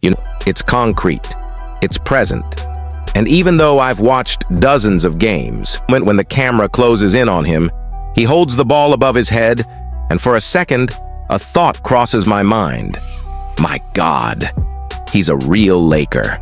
It's concrete. It's present. And even though I've watched dozens of games, when the camera closes in on him, he holds the ball above his head, and for a second, a thought crosses my mind. My God, he's a real Laker.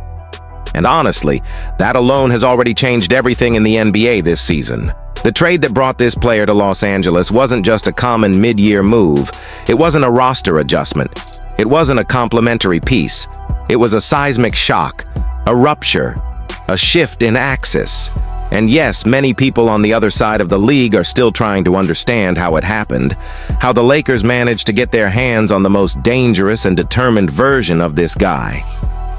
And honestly, that alone has already changed everything in the NBA this season. The trade that brought this player to Los Angeles wasn't just a common mid-year move. It wasn't a roster adjustment. It wasn't a complimentary piece. It was a seismic shock, a rupture, a shift in axis. And yes, many people on the other side of the league are still trying to understand how it happened, how the Lakers managed to get their hands on the most dangerous and determined version of this guy.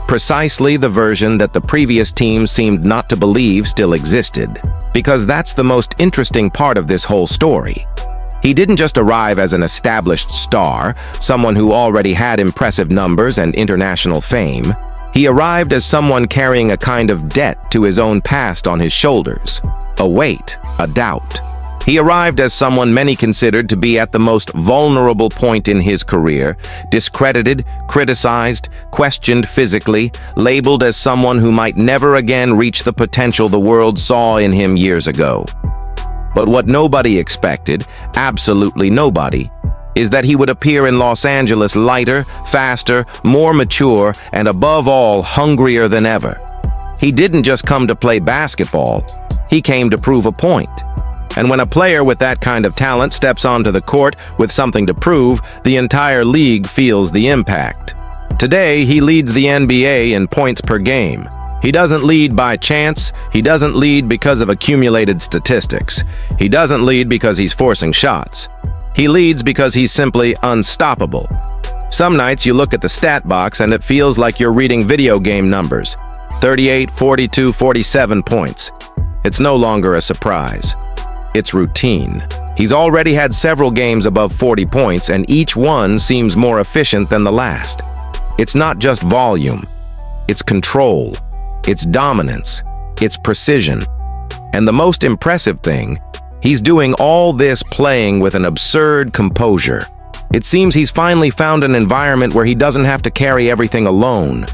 Precisely the version that the previous team seemed not to believe still existed. Because that's the most interesting part of this whole story. He didn't just arrive as an established star, someone who already had impressive numbers and international fame. He arrived as someone carrying a kind of debt to his own past on his shoulders, a weight, a doubt. He arrived as someone many considered to be at the most vulnerable point in his career, discredited, criticized, questioned physically, labeled as someone who might never again reach the potential the world saw in him years ago. But what nobody expected, absolutely nobody, is that he would appear in Los Angeles lighter, faster, more mature, and above all, hungrier than ever. He didn't just come to play basketball, he came to prove a point. And when a player with that kind of talent steps onto the court with something to prove, the entire league feels the impact. Today, he leads the NBA in points per game. He doesn't lead by chance, he doesn't lead because of accumulated statistics. He doesn't lead because he's forcing shots. He leads because he's simply unstoppable. Some nights you look at the stat box and it feels like you're reading video game numbers. 38, 42, 47 points. It's no longer a surprise. It's routine. He's already had several games above 40 points, and each one seems more efficient than the last. It's not just volume. It's control. It's dominance. It's precision. And the most impressive thing, he's doing all this playing with an absurd composure. It seems he's finally found an environment where he doesn't have to carry everything alone,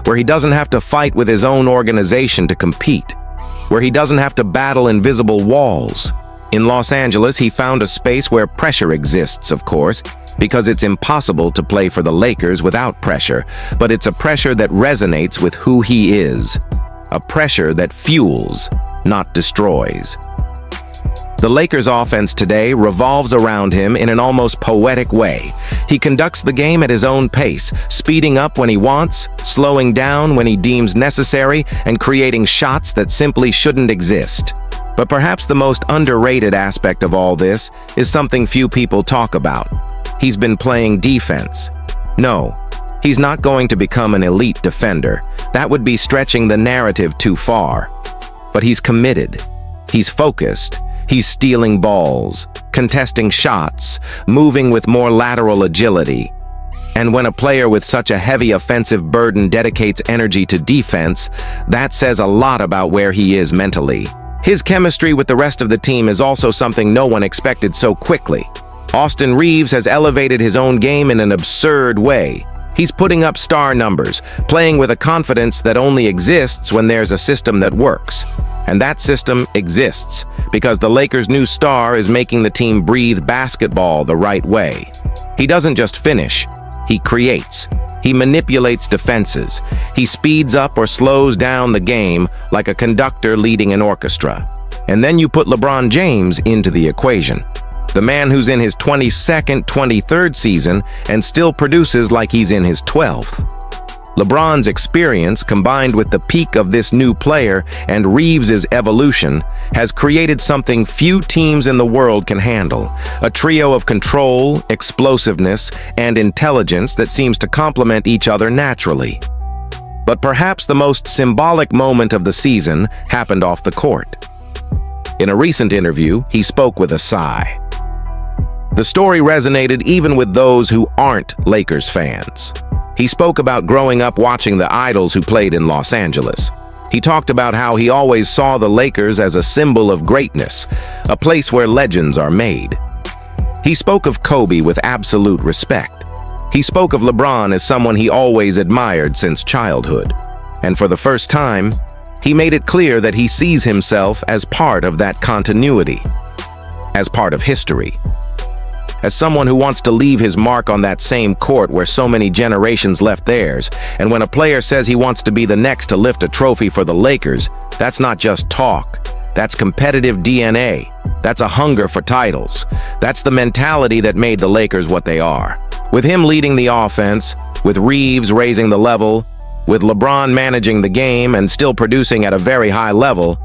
where he doesn't have to fight with his own organization to compete, where he doesn't have to battle invisible walls. In Los Angeles, he found a space where pressure exists, of course, because it's impossible to play for the Lakers without pressure, but it's a pressure that resonates with who he is. A pressure that fuels, not destroys. The Lakers' offense today revolves around him in an almost poetic way. He conducts the game at his own pace, speeding up when he wants, slowing down when he deems necessary, and creating shots that simply shouldn't exist. But perhaps the most underrated aspect of all this is something few people talk about. He's been playing defense. No, he's not going to become an elite defender. That would be stretching the narrative too far. But he's committed. He's focused. He's stealing balls, contesting shots, moving with more lateral agility. And when a player with such a heavy offensive burden dedicates energy to defense, that says a lot about where he is mentally. His chemistry with the rest of the team is also something no one expected so quickly. Austin Reeves has elevated his own game in an absurd way. He's putting up star numbers, playing with a confidence that only exists when there's a system that works. And that system exists because the Lakers' new star is making the team breathe basketball the right way. He doesn't just finish, he creates. He manipulates defenses. He speeds up or slows down the game like a conductor leading an orchestra. And then you put LeBron James into the equation. The man who's in his 22nd, 23rd season and still produces like he's in his 12th. LeBron's experience, combined with the peak of this new player and Reeves' evolution, has created something few teams in the world can handle. A trio of control, explosiveness, and intelligence that seems to complement each other naturally. But perhaps the most symbolic moment of the season happened off the court. In a recent interview, he spoke with a sigh. The story resonated even with those who aren't Lakers fans. He spoke about growing up watching the idols who played in Los Angeles. He talked about how he always saw the Lakers as a symbol of greatness, a place where legends are made. He spoke of Kobe with absolute respect. He spoke of LeBron as someone he always admired since childhood. And for the first time, he made it clear that he sees himself as part of that continuity, as part of history, as someone who wants to leave his mark on that same court where so many generations left theirs. And when a player says he wants to be the next to lift a trophy for the Lakers, that's not just talk. That's competitive DNA. That's a hunger for titles. That's the mentality that made the Lakers what they are. With him leading the offense, with Reeves raising the level, with LeBron managing the game and still producing at a very high level,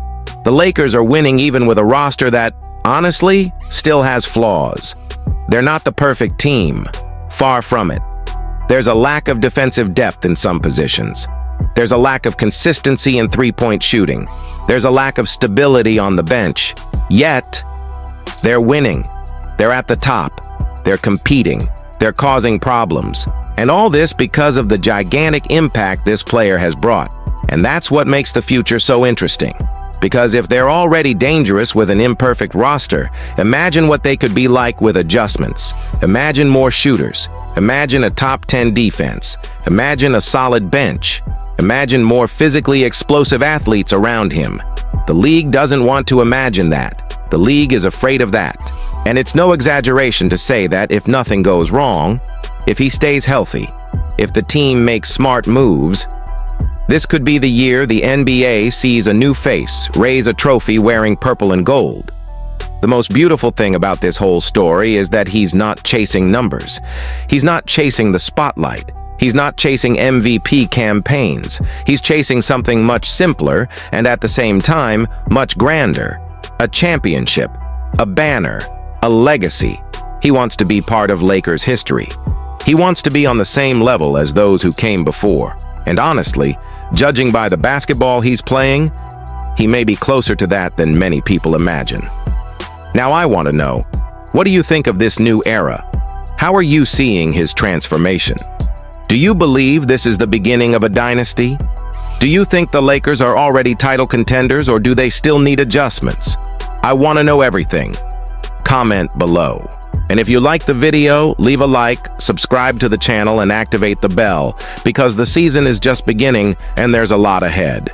the Lakers are winning even with a roster that, honestly, still has flaws. They're not the perfect team. Far from it. There's a lack of defensive depth in some positions. There's a lack of consistency in three-point shooting. There's a lack of stability on the bench. Yet, they're winning. They're at the top. They're competing. They're causing problems. And all this because of the gigantic impact this player has brought. And that's what makes the future so interesting. Because if they're already dangerous with an imperfect roster, imagine what they could be like with adjustments. Imagine more shooters. Imagine a top 10 defense. Imagine a solid bench. Imagine more physically explosive athletes around him. The league doesn't want to imagine that. The league is afraid of that. And it's no exaggeration to say that if nothing goes wrong, if he stays healthy, if the team makes smart moves, this could be the year the NBA sees a new face raise a trophy wearing purple and gold. The most beautiful thing about this whole story is that he's not chasing numbers. He's not chasing the spotlight. He's not chasing MVP campaigns. He's chasing something much simpler and at the same time much grander. A championship, a banner, a legacy. He wants to be part of Lakers history. He wants to be on the same level as those who came before. And honestly, judging by the basketball he's playing, he may be closer to that than many people imagine. Now I want to know, what do you think of this new era? How are you seeing his transformation? Do you believe this is the beginning of a dynasty? Do you think the Lakers are already title contenders or do they still need adjustments? I want to know everything. Comment below. And if you like the video, leave a like, subscribe to the channel, and activate the bell, because the season is just beginning and there's a lot ahead.